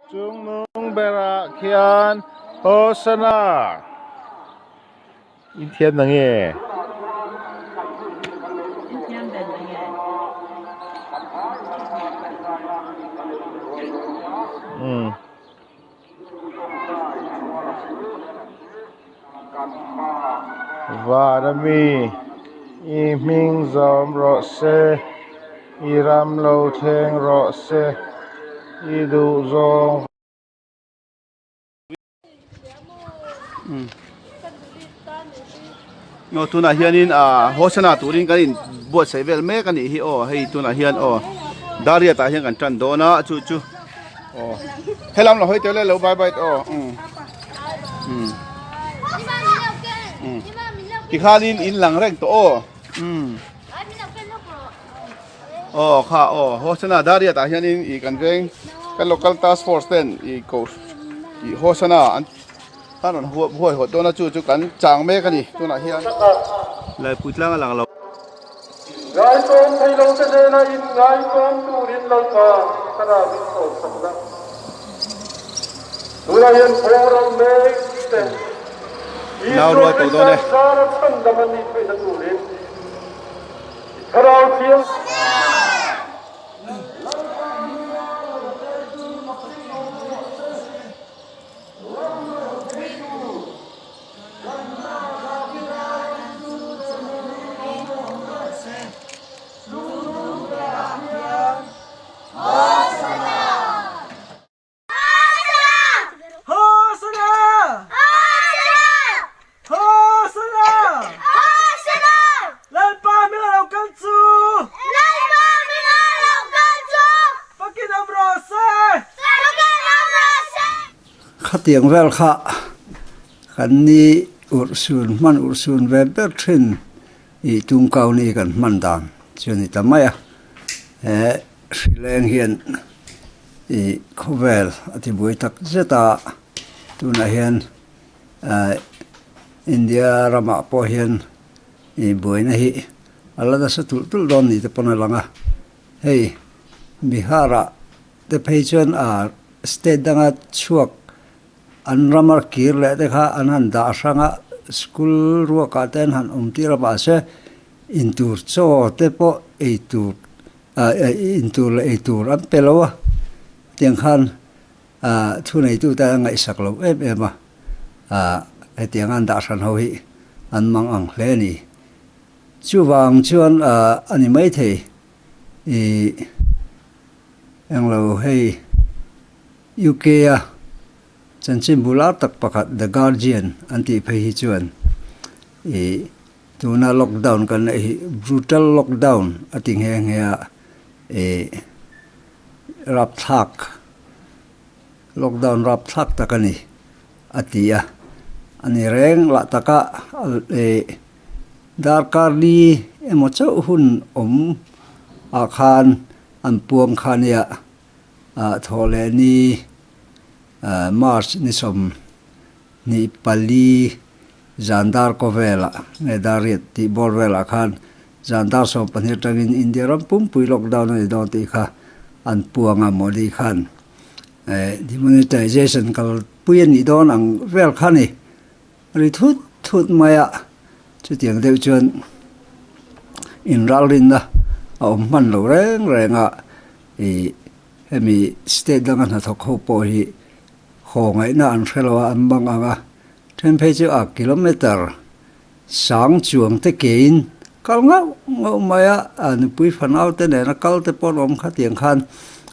Chung nung bera kian Hosanna. In thiên là nghe. Và đam mi y minh dòm rõ xe y ram lâu thang rõ xe y đủ dòng no tuna hianin Hosanna turin kanin buat sevel me kan hi o hei tuna hian o daria ta hian kan tran dona chu chu o helam lo hoi tele lo bye bye o ki khalin in lang reng to o o kha o Hosanna daria ta hianin I kan veng kan local task force ten I ko I Hosanna anท่านหัวหัวตัวน่าจู่กันจางเมกันนี่ตัวน่ะเฮียนเลยพูดล่างหลังเราไงตอนไทยเราจะเดินอินไงตอนตูรินเราก็ตราบิโตสัมดังตัวเราเห็นโพเราเมกเต็มเราด้วยตัวเนี่ยสารพันดมันนี่เป็นตูรินเราเที่ยงข้าเตียงเวลข้าขันนี้อุรสุนมันอุรสุนเวเบอร์ทรินอีตุงเกานี่กันมันดามเช่นนี้ทำไมสิเลงเฮียนอีขเวลอธิบุยตักเจตาตุนเฮียนอินเดียรามาพอเฮียนอีบุยนะฮีอะไรดัชตุลตุลดอนนี่จะปนลังอ่ะเฮ้ยบิฮาระเดพย์ชนสเตดังช่วงอันรำมาคีร์เลยแต่ข้าอันนั้นดาสังะสกุลรัวกัดเต็นหันที่ระบาดเสอินทูร์โซ่เตปเอทูร์อินทูร์เอทูร์อันเปล่าวะเตียงขันทุนไอตูแต่ไงสักลูเอ็มไอเตียงอันดาสันเฮาฮีอันมังอังเลนี่จู่วางชวนอันนี้ไม่เทยังเราให้ยูเคฉันชิมบุลาตักประกาศ The Guardian อันที่ไปฮิจวนตัวน่าล็อกดาวน์กันbrutal lockdown อันที่เฮียรับทัก lockdown รับทักตะกันนี่อันที่อันนี้แรงละตะกะดาร์การดีหมดเจ้าหุ่นอาคารอันปวงคานี่ทอเลนีมาร์ชนิสมนิปาลีจันดาร์โคเวล่าเนดาริตที่บอลเวล่าคันจันดาร์สมปัญญาจังอินเดียรัมปุ่มปุยล็อกดาวน์ในดอนที่ค่ะอันปวงโมดีคันdemonetization กับปุยนี่ดอนอังเวลคันนี่ริทุดมาจุดอย่างเดียวจนอินรัลลินนะมันเราแรงให้มีสเตทดังนั้นถ้าเขาปล่อยของไอ้นั่นเราอันบางเทมเพอเจอร์กิโลเมตรสังจวงเตะเกินกัลเงามาอันปุยฟันเอาแต่เนี่ยนักกัลเตะปอนขัดเตียงคัน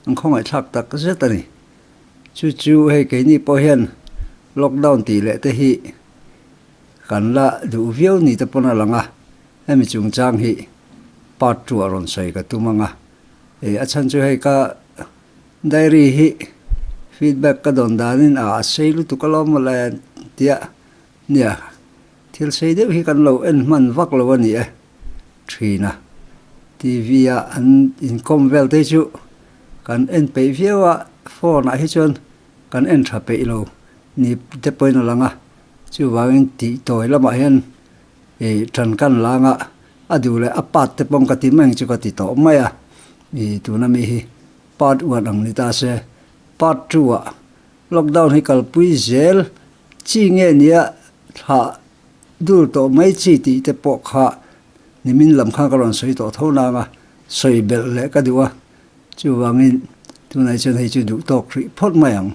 อันของไอ้ทักตักก็เสร็จนี่จู่ๆให้เกินนี่พอเห็นล็อกดาวน์ตีเละแต่ฮีกันละดูวิวนี่แต่ปนอะไรให้มีจุงจางฮีปัดตัวรอนใส่กับตัวมังอาจารย์ช่วยให้ก็ได้รีฮีฟีดแบ็กก็โดนด่านินเซลุตุกลอมมาเลยเดียเนี่ยที่เซเดียวฮีกันเรามันวักเราวันนี้ทีนะทีวีอันอินคอมเวลเตจูกันไปเวียวฟอร์น่ะให้จนกันทับไปเรานี่จะไปนั่นละจู่วางตีต่อยละมาเห็นทันกันละดูเลยปัดแต่ปงกติแมงจุกติต่อไม่ตัวนั้นมีปัดวันอังนิตาเสปัดจั่ว lockdown hi kalpui zel chi nge nia tha dul to mai chi ti te po kha nimin lam kha karon soi to thona nga soi bel le ka duwa chu wangin tunai chen hei chu du tok ri phot mayang